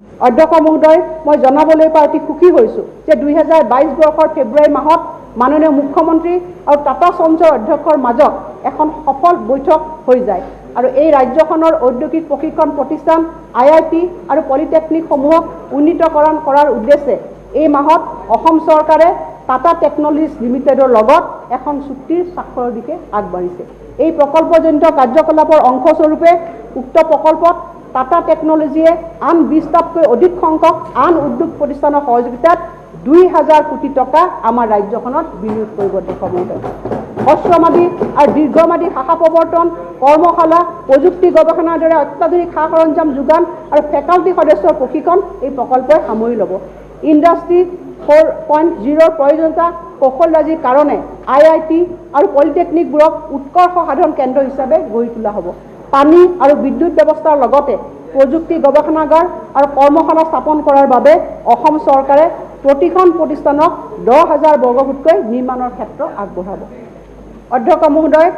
অধ্যক্ষ মহোদয়, মই জনাবলৈ পাই অতি সুখী হৈছোঁ যে 2022 বৰ্ষৰ ফেব্ৰুৱাৰী মাহত মাননীয় মুখ্যমন্ত্ৰী আৰু টাটা সঞ্চৰ অধ্যক্ষৰ মাজত এখন সফল বৈঠক হৈ যায় আৰু এই ৰাজ্যখনৰ ঔদ্যোগিক প্ৰশিক্ষণ প্ৰতিষ্ঠান IIT আৰু পলিটেকনিকসমূহক উন্নীতকৰণ কৰাৰ উদ্দেশ্যে এই মাহত অসম চৰকাৰে টাটা টেকনলজিজ লিমিটেডৰ লগত এখন চুক্তিৰ স্বাক্ষৰৰ দিশে আগবাঢ়িছে। এই প্ৰকল্পজনিত কাৰ্যকলাপৰ অংশস্বৰূপে উক্ত প্ৰকল্পত টাটা টেকনলজিয়ে আন 20টাতকৈ অধিক সংখ্যক আন উদ্যোগ প্ৰতিষ্ঠানৰ সহযোগিতাত 2000 কোটি টকা আমাৰ ৰাজ্যখনত বিনিয়োগ কৰিব দেখুৱাবলৈ। হ্ৰস্বম্যাদী আৰু দীৰ্ঘম্যাদী শাখা প্ৰৱৰ্তন, কৰ্মশালা, প্ৰযুক্তি গৱেষণাৰ দৰে অত্যাধুনিক সা সৰঞ্জাম যোগান আৰু ফেকাল্টি সদস্যৰ প্ৰশিক্ষণ এই প্ৰকল্পই সামৰি ল'ব। ইণ্ডাষ্ট্ৰী 4.0ৰ প্ৰয়োজনীয়তা কৌশলৰাজিৰ কাৰণে IIT আৰু পলিটেকনিকবোৰক উৎকৰ্ষ সাধন কেন্দ্ৰ হিচাপে গঢ়ি তোলা হ'ব। পানী আৰু বিদ্যুৎ ব্যৱস্থাৰ লগতে প্ৰযুক্তি গৱেষণাগাৰ আৰু কৰ্মশালা স্থাপন কৰাৰ বাবে অসম চৰকাৰে প্ৰতিখন প্ৰতিষ্ঠানক 10,000 বৰ্গফুটকৈ নিৰ্মাণৰ ক্ষেত্ৰ আগবঢ়াব। অধ্যক্ষ মহোদয়,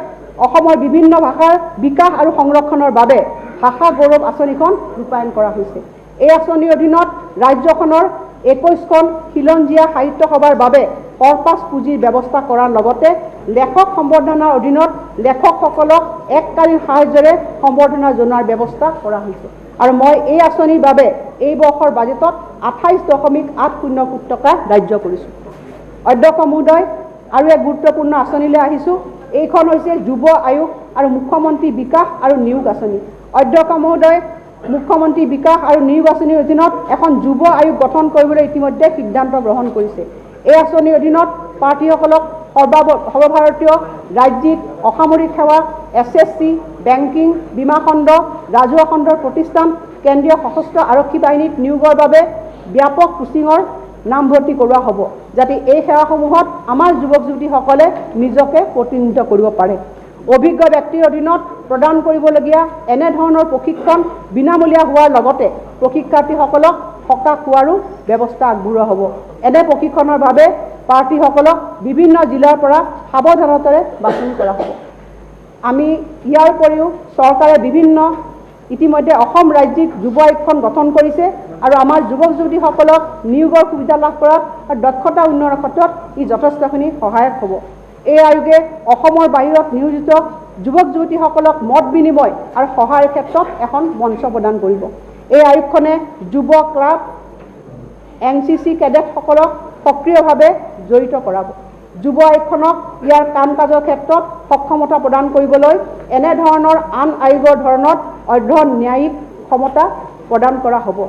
অসমৰ বিভিন্ন ভাষাৰ বিকাশ আৰু সংৰক্ষণৰ বাবে ভাষা গৌৰৱ আঁচনিখন ৰূপায়ণ কৰা হৈছে। এই আঁচনিৰ অধীনত ৰাজ্যখনৰ 21খন খিলঞ্জীয়া সাহিত্য সভাৰ বাবে কৰ্পাছ পুঁজিৰ ব্যৱস্থা কৰাৰ লগতে লেখক সম্বৰ্ধনাৰ অধীনত লেখকসকলক এককালীন সাহায্যৰে সম্বৰ্ধনা জনোৱাৰ ব্যৱস্থা কৰা হৈছে আৰু মই এই আঁচনিৰ বাবে এই বৰ্ষৰ বাজেটত 28.80 কোটি টকা ধাৰ্য কৰিছোঁ। অধ্যক্ষ মহোদয়, আৰু এক গুৰুত্বপূৰ্ণ আঁচনিলৈ আহিছোঁ। এইখন হৈছে যুৱ আয়োগ আৰু মুখ্যমন্ত্ৰী বিকাশ আৰু নিয়োগ আঁচনি। অধ্যক্ষ মহোদয়, মুখ্যমন্ত্ৰী বিকাশ আৰু নিয়োগ আঁচনিৰ অধীনত এখন যুৱ আয়োগ গঠন কৰিবলৈ ইতিমধ্যে সিদ্ধান্ত গ্ৰহণ কৰিছে। এই আঁচনিৰ অধীনত প্ৰাৰ্থীসকলক সৰ্বভাৰতীয় ৰাজ্যিক অসামৰিক সেৱা, SSC, বেংকিং, বীমা খণ্ড, ৰাজহুৱা খণ্ডৰ প্ৰতিষ্ঠান, কেন্দ্ৰীয় সশস্ত্ৰ আৰক্ষী বাহিনীত নিয়োগৰ বাবে ব্যাপক কোচিঙৰ নামভৰ্তি কৰোৱা হ'ব, যাতে এই সেৱাসমূহত আমাৰ যুৱক যুৱতীসকলে নিজকে প্ৰতিনিধিত্ব কৰিব পাৰে। অভিজ্ঞ ব্যক্তিৰ অধীনত প্ৰদান কৰিবলগীয়া এনেধৰণৰ প্ৰশিক্ষণ বিনামূলীয়া হোৱাৰ লগতে প্ৰশিক্ষাৰ্থীসকলক থকা খোৱাৰো ব্যৱস্থা আগবঢ়োৱা হ'ব। এনে প্ৰশিক্ষণৰ বাবে প্ৰাৰ্থীসকলক বিভিন্ন জিলাৰ পৰা সাৱধানতাৰে বাছনি কৰা হ'ব। আমি ইয়াৰ উপৰিও চৰকাৰে ইতিমধ্যে অসম ৰাজ্যিক যুৱ আয়োগখন গঠন কৰিছে আৰু আমাৰ যুৱক যুৱতীসকলক নিয়োগৰ সুবিধা লাভ কৰাত আৰু দক্ষতা উন্নয়নৰ ক্ষেত্ৰত ই যথেষ্টখিনি সহায়ক হ'ব। এই আয়োগে অসমৰ বাহিৰত নিয়োজিত যুৱক যুৱতীসকলক মত বিনিময় আৰু সহায়ৰ ক্ষেত্ৰত এখন মঞ্চ প্ৰদান কৰিব। এই আয়োগখনে যুৱ ক্লাব, NCC কেডেটসকলক সক্ৰিয়ভাৱে জড়িত কৰাব। যুৱ আয়োগখনক ইয়াৰ কাম কাজৰ ক্ষেত্ৰত সক্ষমতা প্ৰদান কৰিবলৈ এনেধৰণৰ আন আয়োগৰ ধৰণত অধ্যয়ন ন্যায়িক ক্ষমতা প্ৰদান কৰা হ'ব।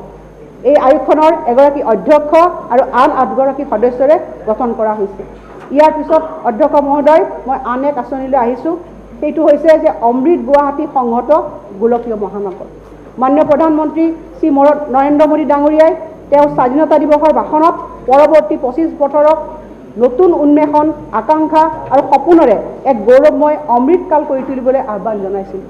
এই আয়োগখনৰ এগৰাকী অধ্যক্ষ আৰু আন 8গৰাকী সদস্যৰে গঠন কৰা হৈছে। ইয়াৰ পিছত অধ্যক্ষ মহোদয়, মই আন এক আঁচনিলৈ আহিছোঁ। সেইটো হৈছে যে অমৃত গুৱাহাটী সংহত গোলকীয় মহানগৰ। মাননীয় প্ৰধানমন্ত্ৰী শ্ৰী নৰেন্দ্ৰ মোদী ডাঙৰীয়াই তেওঁৰ স্বাধীনতা দিৱসৰ ভাষণত পৰৱৰ্তী 25 বছৰক নতুন উন্মেষণ, আকাংক্ষা আৰু সপোনেৰে এক গৌৰৱময় অমৃতকাল কৰি তুলিবলৈ আহ্বান জনাইছিল।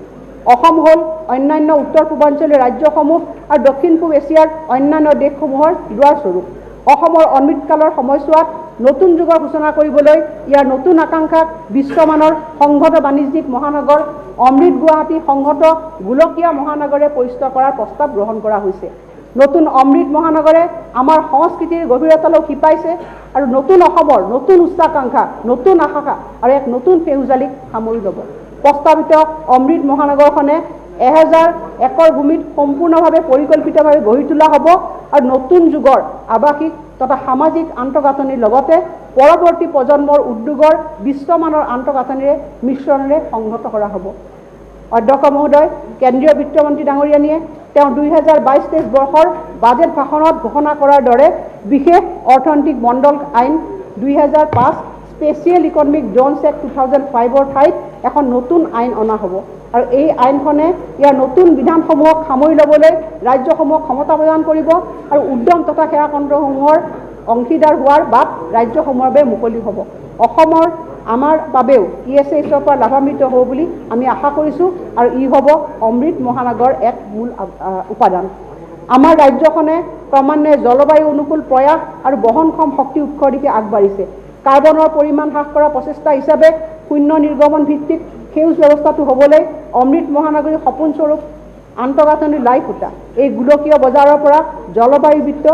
অসম হ'ল অন্যান্য উত্তৰ পূৰ্বাঞ্চলীয় ৰাজ্যসমূহ আৰু দক্ষিণ পূব এছিয়াৰ অন্যান্য দেশসমূহৰ দুৱাৰস্বৰূপ। অসমৰ অমৃতকালৰ সময়ছোৱাত নতুন যুগৰ সূচনা কৰিবলৈ ইয়াৰ নতুন আকাংক্ষাক বিশ্বমানৰ সংহত বাণিজ্যিক মহানগৰ অমৃত গুৱাহাটী সংহত গোলকীয় মহানগৰে পৰিচিত কৰাৰ প্ৰস্তাৱ গ্ৰহণ কৰা হৈছে। নতুন অমৃত মহানগৰে আমাৰ সংস্কৃতিৰ গভীৰতালৈ শিপাইছে আৰু নতুন অসমৰ নতুন উচ্চাকাংক্ষা, নতুন আশা আৰু এক নতুন সেউজালীক সামৰি ল'ব। প্ৰস্তাৱিত অমৃত মহানগৰখনে 1000 একৰ ভূমিত সম্পূৰ্ণভাৱে পৰিকল্পিতভাৱে গঢ়ি তোলা হ'ব আৰু নতুন যুগৰ আৱাসিক তথা সামাজিক আন্তঃগাঁথনিৰ লগতে পৰৱৰ্তী প্ৰজন্মৰ উদ্যোগৰ বিশ্বমানৰ আন্তঃগাঁথনিৰে মিশ্ৰণেৰে সংহত কৰা হ'ব। অধ্যক্ষ মহোদয়, কেন্দ্ৰীয় বিত্তমন্ত্ৰী ডাঙৰীয়ানীয়ে তেওঁ 2022-23 বৰ্ষৰ বাজেট ভাষণত ঘোষণা কৰাৰ দৰে বিশেষ অৰ্থনৈতিক মণ্ডল আইন 2005 স্পেচিয়েল ইকনমিক জ'নছ এক্ট 2005ৰ ঠাইত এখন নতুন আইন অনা হ'ব আৰু এই আইনখনে ইয়াৰ নতুন বিধানসমূহক সামৰি ল'বলৈ ৰাজ্যসমূহক ক্ষমতা প্ৰদান কৰিব আৰু উদ্যম তথা সেৱা খণ্ডসমূহৰ অংশীদাৰ হোৱাৰ বাট ৰাজ্যসমূহৰ বাবে মুকলি হ'ব। অসমৰ আমাৰ বাবেও ESHৰ পৰা লাভান্বিত হ'ব বুলি আমি আশা কৰিছোঁ আৰু ই হ'ব অমৃত মহানগৰ এক মূল উপাদান। আমাৰ ৰাজ্যখনে ক্ৰমান্বয়ে জলবায়ু অনুকূল প্ৰয়াস আৰু বহনক্ষম শক্তি উৎসৰ দিশে আগবাঢ়িছে। কাৰ্বনৰ পৰিমাণ হ্ৰাস কৰা প্ৰচেষ্টা হিচাপে শূন্য নিৰ্গমন ভিত্তিক সেউজ ব্যৱস্থাটো হ'বলৈ অমৃত মহানগৰী সপোনস্বৰূপ আন্তঃগাঁথনি লাই ফুটা এই গোলকীয় বজাৰৰ পৰা জলবায়ু বিত্ত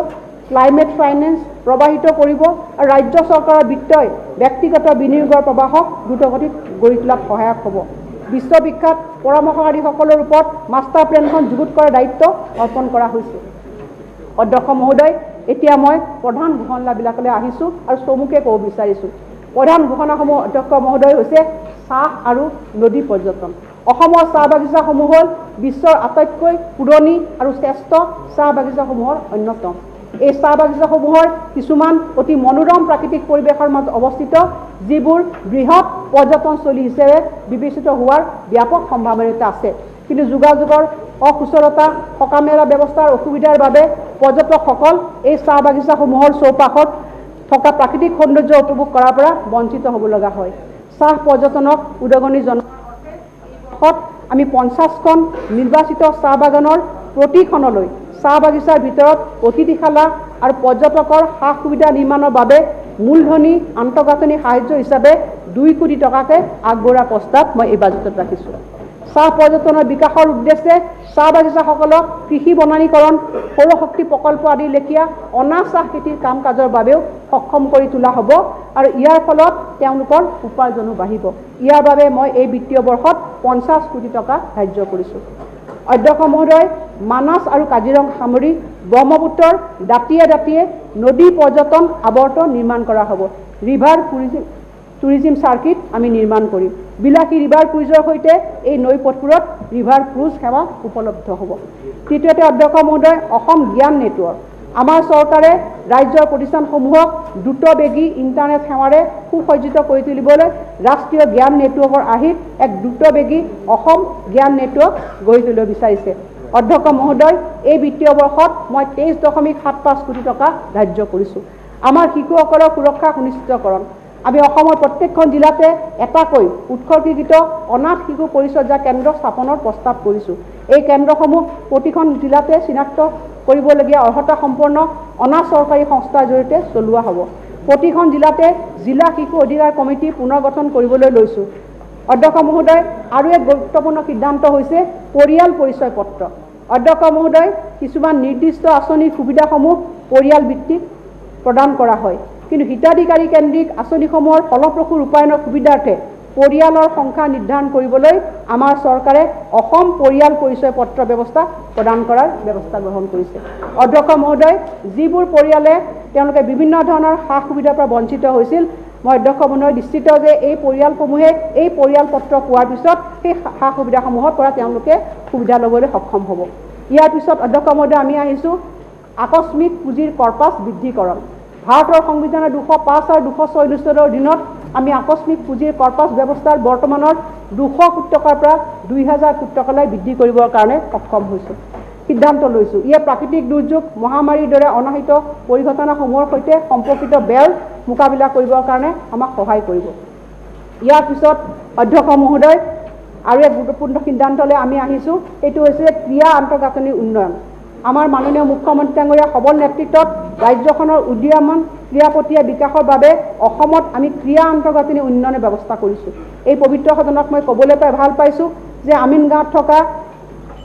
ক্লাইমেট ফাইনেন্স প্ৰবাহিত কৰিব আৰু ৰাজ্য চৰকাৰৰ বিত্তই ব্যক্তিগত বিনিয়োগৰ প্ৰবাহক দ্ৰুতগতিত গঢ়ি তোলাত সহায়ক হ'ব। বিশ্ববিখ্যাত পৰামৰ্শকাৰীসকলৰ ওপৰত মাষ্টাৰ প্লেনখন যুগুত কৰাৰ দায়িত্ব অৰ্পণ কৰা হৈছে। অধ্যক্ষ মহোদয়, এতিয়া মই প্ৰধান ঘোষণাবিলাকলৈ আহিছোঁ আৰু চমুকে ক'ব বিচাৰিছোঁ। প্ৰধান ঘোষণাসমূহ অধ্যক্ষ মহোদয় হৈছে চাহ আৰু নদী পৰ্যটন। অসমৰ চাহ বাগিচাসমূহ হ'ল বিশ্বৰ আটাইতকৈ পুৰণি আৰু শ্ৰেষ্ঠ চাহ বাগিচাসমূহৰ অন্যতম। এই চাহ বাগিচাসমূহৰ কিছুমান অতি মনোৰম প্ৰাকৃতিক পৰিৱেশৰ মাজত অৱস্থিত, যিবোৰ বৃহৎ পৰ্যটনস্থলী হিচাপে বিবেচিত হোৱাৰ ব্যাপক সম্ভাৱনীয়তা আছে। কিন্তু যোগাযোগৰ অসুচলতা, থকা মেলা ব্যৱস্থাৰ অসুবিধাৰ বাবে পৰ্যটকসকল এই চাহ বাগিচাসমূহৰ চৌপাশত থকা প্ৰাকৃতিক সৌন্দৰ্য উপভোগ কৰাৰ পৰা বঞ্চিত হ'ব লগা হয়। চাহ পৰ্যটনক উদগনি জনোৱাৰ আমি 50খন নিৰ্বাচিত চাহ বাগানৰ প্ৰতিখনলৈ চাহ বাগিচাৰ ভিতৰত অতিথিশালা আৰু পৰ্যটকৰ সা সুবিধা নিৰ্মাণৰ বাবে মূলধনী আন্তঃগাঁথনি সাহায্য হিচাপে 2 কোটি টকাকৈ আগবঢ়োৱাৰ প্ৰস্তাৱ মই এই বাজেটত ৰাখিছোঁ। চাহ পৰ্যটনৰ বিকাশৰ উদ্দেশ্যে চাহ বাগিচাসকলক কৃষি বনানীকৰণ, সৌৰশক্তি প্ৰকল্প আদিৰ লেখীয়া অনা চাহ খেতিৰ কাম কাজৰ বাবেও সক্ষম কৰি তোলা হ'ব আৰু ইয়াৰ ফলত তেওঁলোকৰ উপাৰ্জনো বাঢ়িব। ইয়াৰ বাবে মই এই বিত্তীয় বৰ্ষত 50 কোটি টকা ধাৰ্য কৰিছোঁ। অধ্যক্ষ মহোদয়, মানাস আৰু কাজিৰঙা সামৰি ব্ৰহ্মপুত্ৰৰ দাঁতিয়ে দাঁতিয়ে নদী পৰ্যটন আৱৰ্ত নিৰ্মাণ কৰা হ'ব। ৰিভাৰ টুৰিজিম চাৰ্কিট আমি নিৰ্মাণ কৰিম। বিলাসী ৰিভাৰ ক্ৰুইজৰ সৈতে এই নৈপথবোৰত ৰিভাৰ ক্ৰুজ সেৱা উপলব্ধ হ'ব। তৃতীয়তে অধ্যক্ষ মহোদয়, অসম জ্ঞান নেটৱৰ্ক। আমাৰ চৰকাৰে ৰাজ্যৰ প্ৰতিষ্ঠানসমূহক দ্ৰুতবেগী ইণ্টাৰনেট সেৱাৰে সুসজ্জিত কৰি তুলিবলৈ ৰাষ্ট্ৰীয় জ্ঞান নেটৱৰ্কৰ আৰ্হিত এক দ্ৰুতবেগী অসম জ্ঞান নেটৱৰ্ক গঢ়ি তুলিব বিচাৰিছে। অধ্যক্ষ মহোদয়, এই বিত্তীয় বৰ্ষত মই 23.75 কোটি টকা ধাৰ্য কৰিছোঁ। আমাৰ শিশুসকলৰ সুৰক্ষা সুনিশ্চিতকৰণ। আমি অসমৰ প্ৰত্যেকখন জিলাতে এটাকৈ উৎসৰ্গীকৃত অনাথ শিশু পৰিচৰ্যা কেন্দ্ৰ স্থাপনৰ প্ৰস্তাৱ কৰিছোঁ। এই কেন্দ্ৰসমূহ প্ৰতিখন জিলাতে চিনাক্ত কৰিবলগীয়া অৰ্হতা সম্পন্ন অনা চৰকাৰী সংস্থাৰ জৰিয়তে চলোৱা হ'ব। প্ৰতিখন জিলাতে জিলা শিশু অধিকাৰ কমিটি পুনৰ গঠন কৰিবলৈ লৈছোঁ। অধ্যক্ষ মহোদয়, আৰু এক গুৰুত্বপূৰ্ণ সিদ্ধান্ত হৈছে পৰিয়াল পৰিচয় পত্ৰ। অধ্যক্ষ মহোদয়, কিছুমান নিৰ্দিষ্ট আঁচনিৰ সুবিধাসমূহ পৰিয়াল ভিত্তিক প্ৰদান কৰা হয়, কিন্তু হিতাধিকাৰী কেন্দ্ৰিক আঁচনিসমূহৰ ফলপ্ৰসূ ৰূপায়ণৰ সুবিধাৰ্থে পৰিয়ালৰ সংখ্যা নিৰ্ধাৰণ কৰিবলৈ আমাৰ চৰকাৰে অসম পৰিয়াল পৰিচয় পত্ৰ ব্যৱস্থা প্ৰদান কৰাৰ ব্যৱস্থা গ্ৰহণ কৰিছে। অধ্যক্ষ মহোদয়, যিবোৰ পৰিয়ালে তেওঁলোকে বিভিন্ন ধৰণৰ সা সুবিধাৰ পৰা বঞ্চিত হৈছিল, মই অধ্যক্ষ মহোদয় নিশ্চিত যে এই পৰিয়ালসমূহে এই পৰিয়াল পত্ৰ পোৱাৰ পিছত সেই সা সুবিধাসমূহৰ পৰা তেওঁলোকে সুবিধা ল'বলৈ সক্ষম হ'ব। ইয়াৰ পিছত অধ্যক্ষ মহোদয়, আমি আহিছোঁ আকস্মিক পুঁজিৰ কৰ্পাছ বৃদ্ধিকৰণ। ভাৰতৰ সংবিধানৰ 205 আৰু 206 অনুচ্ছেদৰ অধীনত আমি আকস্মিক পুঁজিৰ কৰ্পাছ ব্যৱস্থাৰ বৰ্তমানৰ 200 কোটি টকাৰ পৰা 2000 কোটি টকালৈ বৃদ্ধি কৰিবৰ কাৰণে সক্ষম হৈছোঁ, সিদ্ধান্ত লৈছোঁ। ইয়ে প্ৰাকৃতিক দুৰ্যোগ, মহামাৰীৰ দৰে অনাহিত পৰিঘটনাসমূহৰ সৈতে সম্পৰ্কিত ব্যয়ৰ মোকাবিলা কৰিবৰ কাৰণে আমাক সহায় কৰিব। ইয়াৰ পিছত অধ্যক্ষ মহোদয়, আৰু এক গুৰুত্বপূৰ্ণ সিদ্ধান্তলৈ আমি আহিছোঁ, এইটো হৈছে ক্ৰীড়া আন্তঃগাঁথনি উন্নয়ন। আমাৰ মাননীয় মুখ্যমন্ত্ৰী ডাঙৰীয়া সবল নেতৃত্বত ৰাজ্যখনৰ উদীয়মান ক্ৰীড়াপতীয় বিকাশৰ বাবে অসমত আমি ক্ৰীড়া আন্তঃগাঁথনি উন্নয়নৰ ব্যৱস্থা কৰিছোঁ। এই পবিত্ৰ সদনক মই ক'বলৈ পাই ভাল পাইছোঁ যে আমিনগাঁৱত থকা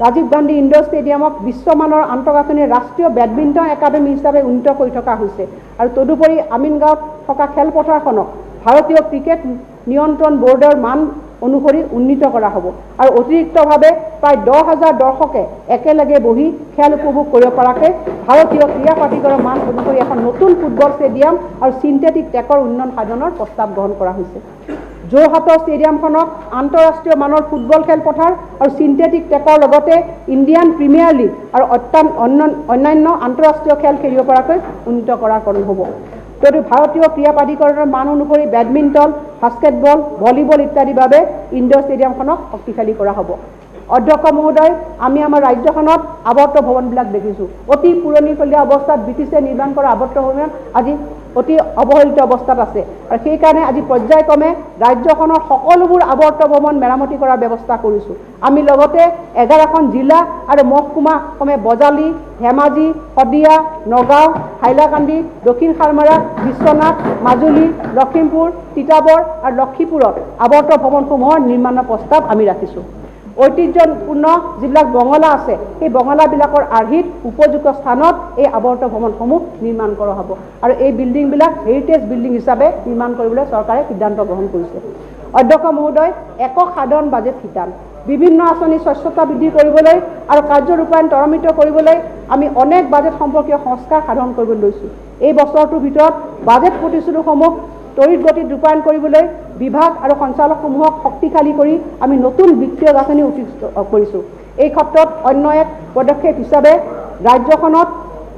ৰাজীৱ গান্ধী ইণ্ডোৰ ষ্টেডিয়ামক বিশ্বমানৰ আন্তঃগাঁথনিৰ ৰাষ্ট্ৰীয় বেডমিণ্টন একাডেমী হিচাপে উন্নীত কৰি থকা হৈছে আৰু তদুপৰি আমিনগাঁৱত থকা খেলপথাৰখনক ভাৰতীয় ক্ৰিকেট নিয়ন্ত্ৰণ বৰ্ডৰ মান অনুসৰি উন্নীত কৰা হ'ব আৰু অতিৰিক্তভাৱে প্ৰায় 10,000 দৰ্শকে একেলগে বহি খেল উপভোগ কৰিব পৰাকৈ ভাৰতীয় ক্ৰীড়া প্ৰাধিকৰণৰ মান অনুসৰি এখন নতুন ফুটবল ষ্টেডিয়াম আৰু চিন্থেটিক ট্ৰেকৰ উন্নয়ন সাধনৰ প্ৰস্তাৱ গ্ৰহণ কৰা হৈছে। যোৰহাটৰ ষ্টেডিয়ামখনক আন্তঃৰাষ্ট্ৰীয় মানৰ ফুটবল খেলপথাৰ আৰু চিন্থেটিক ট্ৰেকৰ লগতে ইণ্ডিয়ান প্ৰিমিয়াৰ লীগ আৰু অন্যান্য আন্তঃৰাষ্ট্ৰীয় খেল খেলিব পৰাকৈ উন্নীত কৰাকৰণ হ'ব। তদু ভাৰতীয় ক্ৰীড়া প্ৰাধিকৰণৰ মান অনুসৰি বেডমিণ্টন, বাস্কেটবল, ভলীবল ইত্যাদিৰ বাবে ইণ্ডোৰ ষ্টেডিয়ামখনক শক্তিশালী কৰা হ'ব। অধ্যক্ষ মহোদয়, আমি আমাৰ ৰাজ্যখনত আৱৰ্ত ভৱনবিলাক দেখিছোঁ। অতি পুৰণিকলীয়া অৱস্থাত ব্ৰিটিছে নিৰ্মাণ কৰা আৱৰ্ত ভৱন আজি অতি অৱহেলিত অৱস্থাত আছে আৰু সেইকাৰণে আজি পৰ্যায়ক্ৰমে ৰাজ্যখনৰ সকলোবোৰ আৱৰ্ত ভৱন মেৰামতি কৰাৰ ব্যৱস্থা কৰিছোঁ। আমি লগতে 11খন জিলা আৰু মহকুমা ক্ৰমে বজালী, ধেমাজি, শদিয়া, নগাঁও, হাইলাকান্দি, দক্ষিণ খাৰমাৰা, বিশ্বনাথ, মাজুলী, লখিমপুৰ, তিতাবৰ আৰু লক্ষীপুৰত আৱৰ্ত ভৱনসমূহৰ নিৰ্মাণৰ প্ৰস্তাৱ আমি ৰাখিছোঁ। ঐতিহ্যপূৰ্ণ যিবিলাক বঙলা আছে সেই বঙলাবিলাকৰ আৰ্হিত উপযুক্ত স্থানত এই আৱৰ্ত ভৱনসমূহ নিৰ্মাণ কৰা হ'ব আৰু এই বিল্ডিংবিলাক হেৰিটেজ বিল্ডিং হিচাপে নিৰ্মাণ কৰিবলৈ চৰকাৰে সিদ্ধান্ত গ্ৰহণ কৰিছে। অধ্যক্ষ মহোদয়, একক সাধাৰণ বাজেট শিতান বিভিন্ন আঁচনি স্বচ্ছতা বৃদ্ধি কৰিবলৈ আৰু কাৰ্য ৰূপায়ণ ত্বৰান্বিত কৰিবলৈ আমি অনেক বাজেট সম্পৰ্কীয় সংস্কাৰ সাধন কৰিবলৈ লৈছোঁ। এই বছৰটোৰ ভিতৰত বাজেট প্ৰতিশ্ৰুতিসমূহ তড়িৎ গতিত ৰূপায়ণ কৰিবলৈ বিভাগ আৰু সঞ্চালকসমূহক শক্তিশালী কৰি আমি নতুন বিত্তীয় গাঁথনি কৰিছোঁ। এই ক্ষেত্ৰত অন্য এক পদক্ষেপ হিচাপে ৰাজ্যখনত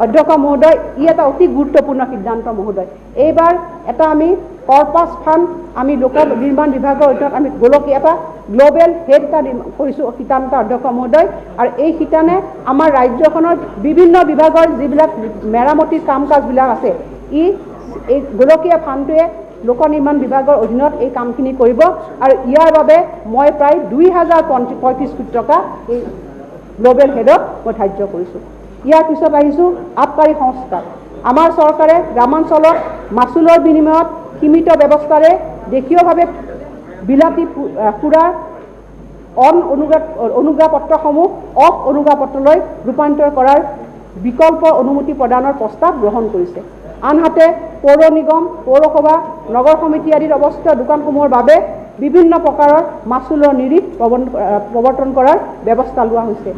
অধ্যক্ষ মহোদয় এটা অতি গুৰুত্বপূৰ্ণ সিদ্ধান্ত মহোদয়। এইবাৰ এটা আমি কৰ্পাছ ফাণ্ড আমি লোক নিৰ্মাণ বিভাগৰ অধীনত আমি গোলকীয় এটা গ্ল'বেল হেড এটা কৰিছোঁ শিতান এটা অধ্যক্ষ মহোদয় আৰু এই শিতানে আমাৰ ৰাজ্যখনৰ বিভিন্ন বিভাগৰ যিবিলাক মেৰামতিৰ কাম কাজবিলাক আছে এই গোলকীয় ফাণ্ডটোৱে লোক নিৰ্মাণ বিভাগৰ অধীনত এই কামখিনি কৰিব আৰু ইয়াৰ বাবে মই প্ৰায় 2035 কোটি টকা এই গ্ল'বেল হেডত মই ধাৰ্য কৰিছোঁ। ইয়াৰ পিছত আহিছোঁ আবকাৰী সংস্কাৰ। আমাৰ চৰকাৰে গ্ৰামাঞ্চলত মাচুলৰ বিনিময়ত সীমিত ব্যৱস্থাৰে দেশীয়ভাৱে বিলাতী সুৰাৰ অনুজ্ঞাপত্ৰসমূহ অফ অনুজ্ঞাপত্ৰলৈ ৰূপান্তৰ কৰাৰ বিকল্প অনুমতি প্ৰদানৰ প্ৰস্তাৱ গ্ৰহণ কৰিছে। আনহাতে পৌৰ নিগম, পৌৰসভা, নগৰ সমিতি আদিত অৱস্থিত দোকানসমূহৰ বাবে বিভিন্ন প্ৰকাৰৰ মাচুলৰ নিৰিখ প্ৰৱৰ্তন কৰাৰ ব্যৱস্থা লোৱা হৈছে।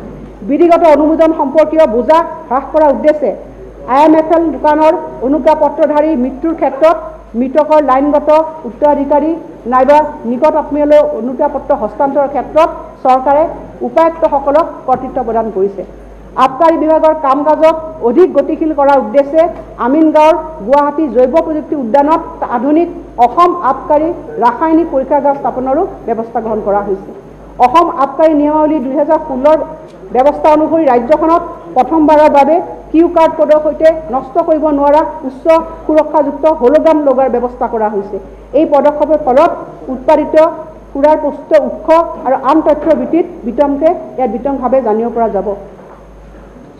বিধিগত অনুমোদন সম্পৰ্কীয় বোজা হ্ৰাস কৰাৰ উদ্দেশ্যে IMFL দোকানৰ অনুজ্ঞাপত্ৰধাৰী মৃত্যুৰ ক্ষেত্ৰত মৃতকৰ লাইনগত উত্তৰাধিকাৰী নাইবা নিকট আত্মীয়লৈ অনুজ্ঞাপত্ৰ হস্তান্তৰৰ ক্ষেত্ৰত চৰকাৰে উপায়ুক্তসকলক কৰ্তৃত্ব প্ৰদান কৰিছে। আবকাৰী বিভাগৰ কাম কাজক অধিক গতিশীল কৰাৰ উদ্দেশ্যে আমিনগাঁৱৰ গুৱাহাটী জৈৱ প্ৰযুক্তি উদ্যানত আধুনিক অসম আবকাৰী ৰাসায়নিক পৰীক্ষাগাৰ স্থাপনৰো ব্যৱস্থা গ্ৰহণ কৰা হৈছে। অসম আবকাৰী নিয়মাৱলী 2016 ব্যৱস্থা অনুসৰি ৰাজ্যখনত প্ৰথমবাৰৰ বাবে কিউ কাৰ্ড কোডৰ সৈতে নষ্ট কৰিব নোৱাৰা উচ্চ সুৰক্ষাযুক্ত হলোগ্ৰাম লগোৱাৰ ব্যৱস্থা কৰা হৈছে। এই পদক্ষেপৰ ফলত উৎপাদিত সুৰাৰ প্ৰস্তুত উৎস আৰু আন তথ্যৰ ভিত্তিত বিতংভাৱে জানিব পৰা যাব।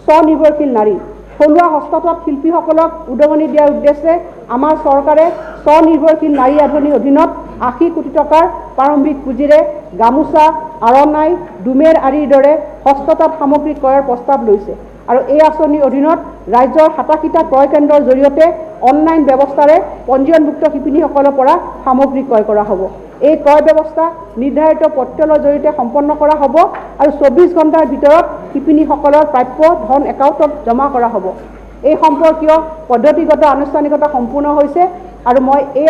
স্বনিৰ্ভৰশীল নাৰী থলুৱা হস্ততাঁত শিল্পীসকলক উদগনি দিয়াৰ উদ্দেশ্যে আমাৰ চৰকাৰে স্বনিৰ্ভৰশীল নাৰী আঁচনিৰ অধীনত 80 কোটি টকাৰ প্ৰাৰম্ভিক পুঁজিৰে গামোচা, আৰণাই, ডুমেৰ আদিৰ দৰে হস্ততাঁত সামগ্ৰী ক্ৰয়ৰ প্ৰস্তাৱ লৈছে আৰু এই আঁচনিৰ অধীনত ৰাজ্যৰ 87টা ক্ৰয় কেন্দ্ৰৰ জৰিয়তে অনলাইন ব্যৱস্থাৰে পঞ্জীয়নভুক্ত শিপিনীসকলৰ পৰা সামগ্ৰী ক্ৰয় কৰা হ'ব। এই ক্ৰয় ব্যৱস্থা নিৰ্ধাৰিত পৰ্টেলৰ জৰিয়তে সম্পন্ন কৰা হ'ব আৰু 24 ঘণ্টাৰ ভিতৰত শিপিনীসকলৰ প্ৰাপ্য ধন একাউণ্টত জমা কৰা হ'ব। এই সম্পৰ্কীয় পদ্ধতিগত আনুষ্ঠানিকতা সম্পূৰ্ণ হৈছে আৰু মই এই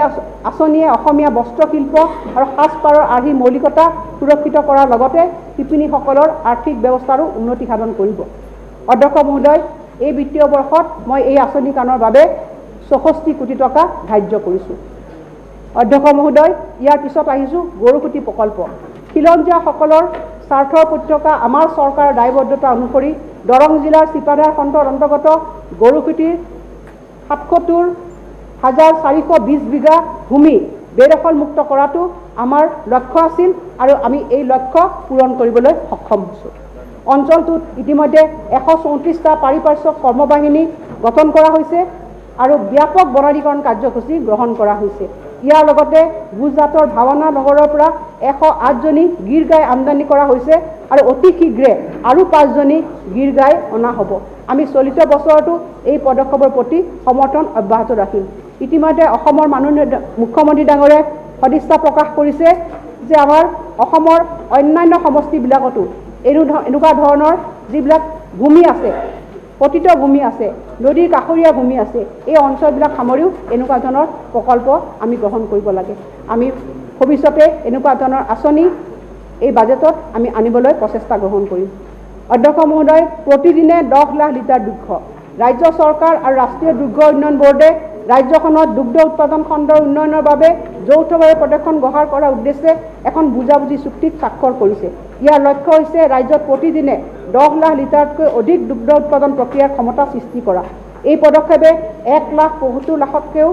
আঁচনিয়ে অসমীয়া বস্ত্ৰশিল্প আৰু সাজপাৰৰ আৰ্হি মৌলিকতা সুৰক্ষিত কৰাৰ লগতে শিপিনীসকলৰ আৰ্থিক ব্যৱস্থাৰো উন্নতি সাধন কৰিব। অধ্যক্ষ মহোদয়, এই বিত্তীয় বৰ্ষত মই এই আঁচনিখনৰ বাবে 64 কোটি টকা ধাৰ্য কৰিছোঁ। অধ্যক্ষ মহোদয়, ইয়াৰ পিছত আহিছোঁ গৰুকুটি প্ৰকল্প। খিলঞ্জীয়াসকলৰ স্বাৰ্থৰ উপত্যকা আমাৰ চৰকাৰৰ দায়বদ্ধতা অনুসৰি দৰং জিলাৰ চিপাধাৰ খণ্ডৰ অন্তৰ্গত গৰুকুটিৰ 77,420 বিঘা ভূমি বেদখলমুক্ত কৰাটো আমাৰ লক্ষ্য আছিল আৰু আমি এই লক্ষ্য পূৰণ কৰিবলৈ সক্ষম হৈছোঁ। অঞ্চলটোত ইতিমধ্যে 134টা পাৰিপাৰ্শ্বিক কৰ্মবাহিনী গঠন কৰা হৈছে আৰু ব্যাপক বনানীকৰণ কাৰ্যসূচী গ্ৰহণ কৰা হৈছে। ইয়াৰ লগতে গুজৰাটৰ ভাৱনা নগৰৰ পৰা 108জনী গীৰ গাই আমদানি কৰা হৈছে আৰু অতি শীঘ্ৰে আৰু 5জনী গীৰ গাই অনা হ'ব। আমি চলিত বছৰতো এই পদক্ষেপৰ প্ৰতি সমৰ্থন অব্যাহত ৰাখিম। ইতিমধ্যে অসমৰ মাননীয় মুখ্যমন্ত্ৰী ডাঙৰীয়াই সদিচ্ছা প্ৰকাশ কৰিছে যে আমাৰ অসমৰ অন্যান্য সমষ্টিবিলাকতো এনেকুৱা ধৰণৰ যিবিলাক ভূমি আছে, পতিত ভূমি আছে, নদীৰ কাষৰীয়া ভূমি আছে, এই অঞ্চলবিলাক সামৰিও এনেকুৱা ধৰণৰ প্ৰকল্প আমি গ্ৰহণ কৰিব লাগে। আমি ভৱিষ্যতে এনেকুৱা ধৰণৰ আঁচনি এই বাজেটত আমি আনিবলৈ প্ৰচেষ্টা গ্ৰহণ কৰিম। অধ্যক্ষ মহোদয়, প্ৰতিদিনে 10 লাখ লিটাৰ দুগ্ধ ৰাজ্য চৰকাৰ আৰু ৰাষ্ট্ৰীয় দুগ্ধ উন্নয়ন বোৰ্ডে ৰাজ্যখনত দুগ্ধ উৎপাদন খণ্ডৰ উন্নয়নৰ বাবে যৌথভাৱে প্ৰদৰ্শন গ্ৰহণ কৰাৰ উদ্দেশ্যে এখন বুজাবুজি চুক্তিত স্বাক্ষৰ কৰিছে। ইয়াৰ লক্ষ্য হৈছে ৰাজ্যত প্ৰতিদিনে 10 লাখ লিটাৰতকৈ অধিক দুগ্ধ উৎপাদন প্ৰক্ৰিয়াৰ ক্ষমতা সৃষ্টি কৰা। এই পদক্ষেপে 1,70,00,000তকৈও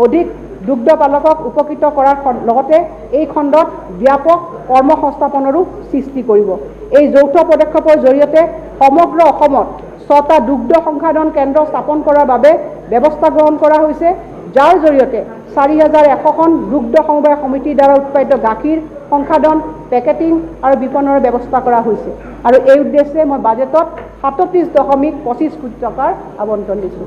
অধিক দুগ্ধ পালকক উপকৃত কৰাৰ লগতে এই খণ্ডত ব্যাপক কৰ্মসংস্থাপনৰো সৃষ্টি কৰিব। এই যৌথ পদক্ষেপৰ জৰিয়তে সমগ্ৰ অসমত 6টা দুগ্ধ সংসাধন কেন্দ্ৰ স্থাপন কৰাৰ বাবে ব্যৱস্থা গ্ৰহণ কৰা হৈছে, যাৰ জৰিয়তে 4100খন দুগ্ধ সমবায় সমিতিৰ দ্বাৰা উৎপাদিত গাখীৰ সংসাধন পেকেটিং আৰু বিপণনৰ ব্যৱস্থা কৰা হৈছে আৰু এই উদ্দেশ্যে মই বাজেটত 37.25 কোটি টকাৰ আবণ্টন দিছোঁ।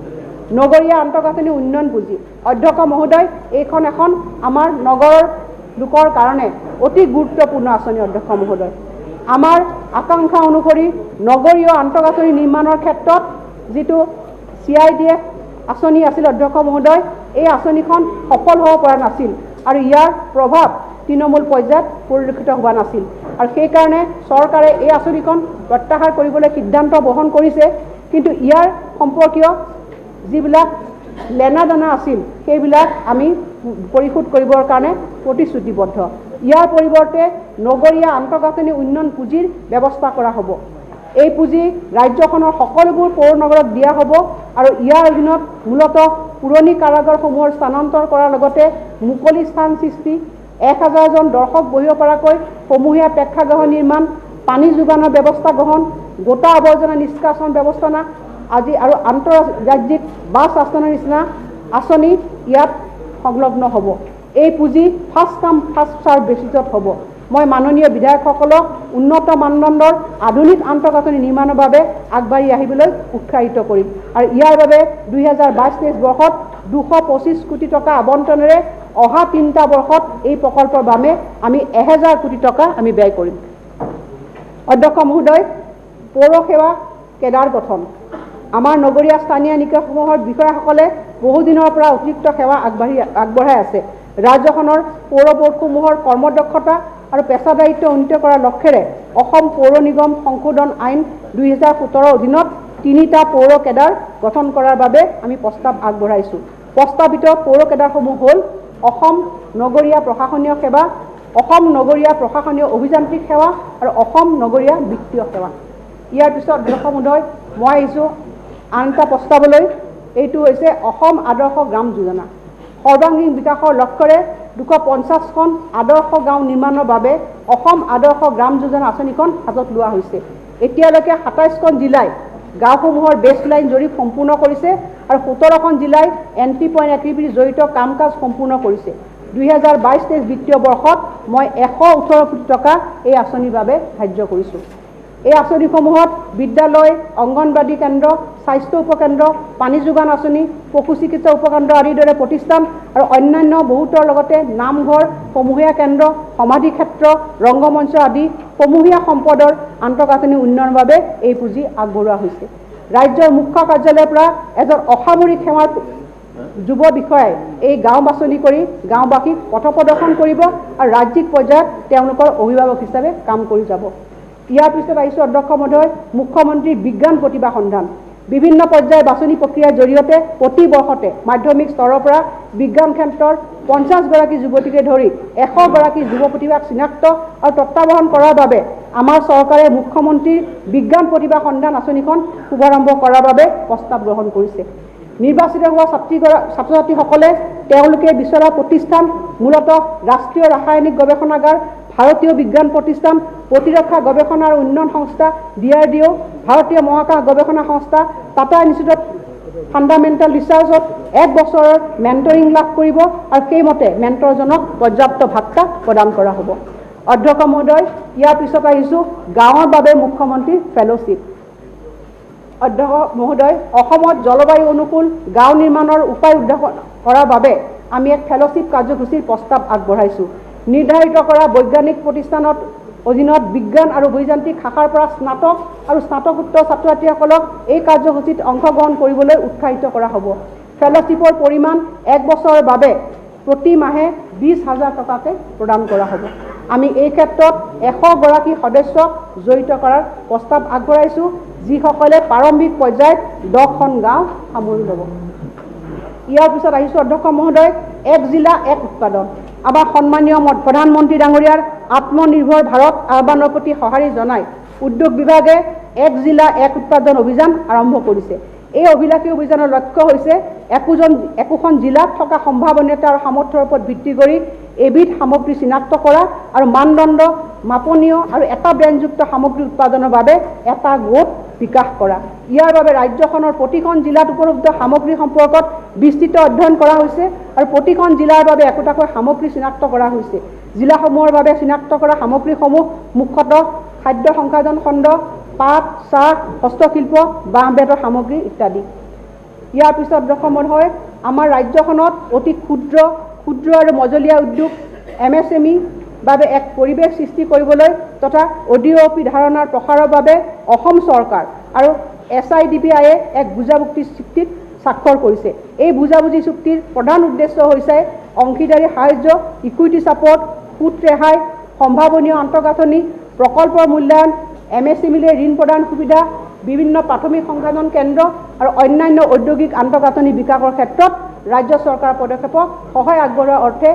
নগৰীয়া আন্তঃগাঁথনি উন্নয়ন পুঁজি অধ্যক্ষ মহোদয়, এইখন এখন আমাৰ নগৰৰ লোকৰ কাৰণে অতি গুৰুত্বপূৰ্ণ আঁচনি। অধ্যক্ষ মহোদয়, আমাৰ আকাংক্ষা অনুসৰি নগৰীয় আন্তঃগাঁথনি নিৰ্মাণৰ ক্ষেত্ৰত যিটো CIDF আঁচনি আছিল অধ্যক্ষ মহোদয়, এই আঁচনিখন সফল হ'ব পৰা নাছিল আৰু ইয়াৰ প্ৰভাৱ তৃণমূল পৰ্যায়ত পৰিলক্ষিত হোৱা নাছিল আৰু সেইকাৰণে চৰকাৰে এই আঁচনিখন প্ৰত্যাহাৰ কৰিবলৈ সিদ্ধান্ত গ্ৰহণ কৰিছে। কিন্তু ইয়াৰ সম্পৰ্কীয় যিবিলাক লেনাদানা আছিল সেইবিলাক আমি পৰিশোধ কৰিবৰ কাৰণে প্ৰতিশ্ৰুতিবদ্ধ। ইয়াৰ পৰিৱৰ্তে নগৰীয়া আন্তঃগাঁথনি উন্নয়ন পুঁজিৰ ব্যৱস্থা কৰা হ'ব। এই পুঁজি ৰাজ্যখনৰ সকলোবোৰ পৌৰ নগৰত দিয়া হ'ব আৰু ইয়াৰ অধীনত মূলতঃ পুৰণি কাৰাগাৰসমূহৰ স্থানান্তৰ কৰাৰ লগতে মুকলি স্থান সৃষ্টি, 1000 জন দৰ্শক বহিব পৰাকৈ সমূহীয়া প্ৰেক্ষাগৃহ নিৰ্মাণ, পানী যোগানৰ ব্যৱস্থা গ্ৰহণ, গোটা আৱৰ্জনা নিষ্কাশন ব্যৱস্থা আজি আৰু আন্তঃৰাজ্যিক বাছ আঁচনিৰ নিচিনা আঁচনি ইয়াত সংলগ্ন হ'ব। এই পুঁজি ফাৰ্ষ্ট কাম ফাৰ্ষ্ট চাৰ্ভ বেচিছত হ'ব। মই মাননীয় বিধায়কসকলক উন্নত মানদণ্ডৰ আধুনিক আন্তঃগাঁথনি নিৰ্মাণৰ বাবে আগবাঢ়ি আহিবলৈ উৎসাহিত কৰিম আৰু ইয়াৰ বাবে 2022-23 বৰ্ষত 225 কোটি টকা আবণ্টনেৰে অহা 3টা বৰ্ষত এই প্ৰকল্পৰ বাবে আমি 1000 কোটি টকা আমি ব্যয় কৰিম। অধ্যক্ষ মহোদয়, পৌৰসেৱা কেডাৰ গঠন আমাৰ নগৰীয়া স্থানীয় নিকায়সমূহৰ বিষয়াসকলে বহুদিনৰ পৰা অতিৰিক্ত সেৱা আগবঢ়াই আছে। ৰাজ্যখনৰ পৌৰ বোৰ্ডসমূহৰ কৰ্মদক্ষতা আৰু পেছাদাৰিত্ব উন্নীত কৰাৰ লক্ষ্যৰে অসম পৌৰ নিগম সংশোধন আইন 2017 অধীনত 3টা পৌৰ কেডাৰ গঠন কৰাৰ বাবে আমি প্ৰস্তাৱ আগবঢ়াইছোঁ। প্ৰস্তাৱিত পৌৰ কেডাৰসমূহ হ'ল অসম নগৰীয়া প্ৰশাসনীয় সেৱা, অসম নগৰীয়া প্ৰশাসনীয় অভিযান্ত্ৰিক সেৱা আৰু অসম নগৰীয়া বিত্তীয় সেৱা। ইয়াৰ পিছত অধ্যক্ষ মহোদয়, মই আহিছোঁ আন এটা প্ৰস্তাৱলৈ। এইটো হৈছে অসম আদৰ্শ গ্ৰাম যোজনা। সৰ্বাংগীন বিকাশৰ লক্ষ্যৰে 250খন আদৰ্শ গাঁও নিৰ্মাণৰ বাবে অসম আদৰ্শ গ্ৰাম যোজনা আঁচনিখন হাতত লোৱা হৈছে। এতিয়ালৈকে 27খন জিলাই গাঁওসমূহৰ বেছ লাইন জৰীপ সম্পূৰ্ণ কৰিছে আৰু 17খন জিলাই এণ্ট্ৰি পইণ্ট এক্টিভিটি জড়িত কাম কাজ সম্পূৰ্ণ কৰিছে। 2022-23 বিত্তীয় বৰ্ষত মই 118 কোটি টকা এই আঁচনিৰ বাবে ধাৰ্য কৰিছোঁ। এই আঁচনিসমূহত বিদ্যালয়, অংগনবাদী কেন্দ্ৰ, স্বাস্থ্য উপকেন্দ্ৰ, পানী যোগান আঁচনি, পশু চিকিৎসা উপকেন্দ্ৰ আদিৰ দৰে প্ৰতিষ্ঠান আৰু অন্যান্য বহুতৰ লগতে নামঘৰ, সমূহীয়া কেন্দ্ৰ, সমাধি ক্ষেত্ৰ, ৰংগমঞ্চ আদি সমূহীয়া সম্পদৰ আন্তঃগাঁথনি উন্নয়নৰ বাবে এই পুঁজি আগবঢ়োৱা হৈছে। ৰাজ্যৰ মুখ্য কাৰ্যালয়ৰ পৰা এজন অসামৰিক সেৱাৰ যুৱ বিষয়াই এই গাঁও বাছনি কৰি গাঁওবাসীক পথ প্ৰদৰ্শন কৰিব আৰু ৰাজ্যিক পৰ্যায়ত তেওঁলোকৰ অভিভাৱক হিচাপে কাম কৰি যাব। ইয়াৰ পিছত আহিছোঁ অধ্যক্ষ মহোদয়, মুখ্যমন্ত্ৰীৰ বিজ্ঞান প্ৰতিভা সন্ধান। বিভিন্ন পৰ্যায়ৰ বাছনি প্ৰক্ৰিয়াৰ জৰিয়তে প্ৰতি বৰ্ষতে মাধ্যমিক স্তৰৰ পৰা বিজ্ঞান ক্ষেত্ৰৰ 50গৰাকী যুৱতীকে ধৰি 100গৰাকী যুৱ প্ৰতিভাক চিনাক্ত আৰু তত্ত্বাৱধান কৰাৰ বাবে আমাৰ চৰকাৰে মুখ্যমন্ত্ৰীৰ বিজ্ঞান প্ৰতিভা সন্ধান আঁচনিখন শুভাৰম্ভ কৰাৰ বাবে প্ৰস্তাৱ গ্ৰহণ কৰিছে। নিৰ্বাচিত হোৱা ছাত্ৰ ছাত্ৰীসকলে তেওঁলোকে বিচৰা প্ৰতিষ্ঠান মূলতঃ ৰাষ্ট্ৰীয় ৰাসায়নিক গৱেষণাগাৰ, ভাৰতীয় বিজ্ঞান প্ৰতিষ্ঠান, প্ৰতিৰক্ষা গৱেষণা আৰু উন্নয়ন সংস্থা DRDO, ভাৰতীয় মহাকাশ গৱেষণা সংস্থা, টাটা ইনষ্টিটিউট অফ ফাণ্ডামেণ্টেল ৰিচাৰ্চত 1 বছৰৰ মেণ্টৰিং লাভ কৰিব আৰু সেইমতে মেণ্টৰজনক পৰ্যাপ্ত ভাত্তা প্ৰদান কৰা হ'ব। অধ্যক্ষ মহোদয়, ইয়াৰ পিছত আহিছোঁ গাঁৱৰ বাবে মুখ্যমন্ত্ৰীৰ ফেলোশ্বিপ। অধ্যক্ষ মহোদয়, অসমত জলবায়ু অনুকূল গাঁও নিৰ্মাণৰ উপায় উদ্ভাৱন কৰাৰ বাবে আমি এক ফেলোশ্বিপ কাৰ্যসূচীৰ প্ৰস্তাৱ আগবঢ়াইছোঁ। নিৰ্ধাৰিত কৰা বৈজ্ঞানিক প্ৰতিষ্ঠানত অধীনত বিজ্ঞান আৰু অভিযান্ত্ৰিক শাখাৰ পৰা স্নাতক আৰু স্নাতকোত্তৰ ছাত্ৰ ছাত্ৰীসকলক এই কাৰ্যসূচীত অংশগ্ৰহণ কৰিবলৈ উৎসাহিত কৰা হ'ব। ফেলোশ্বিপৰ পৰিমাণ 1 বছৰৰ বাবে প্ৰতি মাহে 20,000 টকাকৈ প্ৰদান কৰা হ'ব। আমি এই ক্ষেত্ৰত 100গৰাকী সদস্যক জড়িত কৰাৰ প্ৰস্তাৱ আগবঢ়াইছোঁ, যিসকলে প্ৰাৰম্ভিক পৰ্যায়ত 10খন গাঁও সামৰি ল'ব। ইয়াৰ পিছত আহিছোঁ অধ্যক্ষ মহোদয়, 1 জিলা 1 উৎপাদন। আমাৰ সন্মানীয় প্ৰধানমন্ত্ৰী ডাঙৰীয়াৰ আত্মনিৰ্ভৰ ভাৰত আহ্বানৰ প্ৰতি সঁহাৰি জনাই উদ্যোগ বিভাগে 1 জিলা 1 উৎপাদন অভিযান আৰম্ভ কৰিছে। এই অভিলাষী অভিযানৰ লক্ষ্য হৈছে একোখন জিলাত থকা সম্ভাৱনীয়তা আৰু সামৰ্থ্যৰ ওপৰত ভিত্তি কৰি এবিধ সামগ্ৰী চিনাক্ত কৰা আৰু মানদণ্ড মাপনীয় আৰু এটা ব্ৰেণ্ডযুক্ত সামগ্ৰী উৎপাদনৰ বাবে এটা গোট বিকাশ কৰা। ইয়াৰ বাবে ৰাজ্যখনৰ প্ৰতিখন জিলাত উপলব্ধ সামগ্ৰী সম্পৰ্কত বিস্তৃত অধ্যয়ন কৰা হৈছে আৰু প্ৰতিখন জিলাৰ বাবে একোটাকৈ সামগ্ৰী চিনাক্ত কৰা হৈছে। জিলাসমূহৰ বাবে চিনাক্ত কৰা সামগ্ৰীসমূহ মুখ্যতঃ খাদ্য সংসাধন খণ্ড, পাট, চাহ, হস্তশিল্প, বাঁহ বেতৰ সামগ্ৰী ইত্যাদি। ইয়াৰ পিছত দশমত হয় আমাৰ ৰাজ্যখনত অতি ক্ষুদ্ৰ আৰু মজলীয়া উদ্যোগ MSME বাবে এক পৰিৱেশ সৃষ্টি কৰিবলৈ তথা ODOP ধাৰণাৰ প্ৰসাৰৰ বাবে অসম চৰকাৰ আৰু SIDBI এক বুজাবুজি চুক্তিত স্বাক্ষৰ কৰিছে। এই বুজাবুজি চুক্তিৰ প্ৰধান উদ্দেশ্য হৈছে অংশীদাৰী সাহায্য, ইকুইটি ছাপৰ্ট, সুত ৰেহাই, সম্ভাৱনীয় আন্তঃগাঁথনি, প্ৰকল্পৰ মূল্যায়ন, MSME-লৈ ঋণ প্ৰদান সুবিধা, বিভিন্ন প্ৰাথমিক সংসাধন কেন্দ্ৰ আৰু অন্যান্য ঔদ্যোগিক আন্তঃগাঁথনি বিকাশৰ ক্ষেত্ৰত ৰাজ্য চৰকাৰৰ পদক্ষেপক সহায় আগবঢ়োৱাৰ অৰ্থে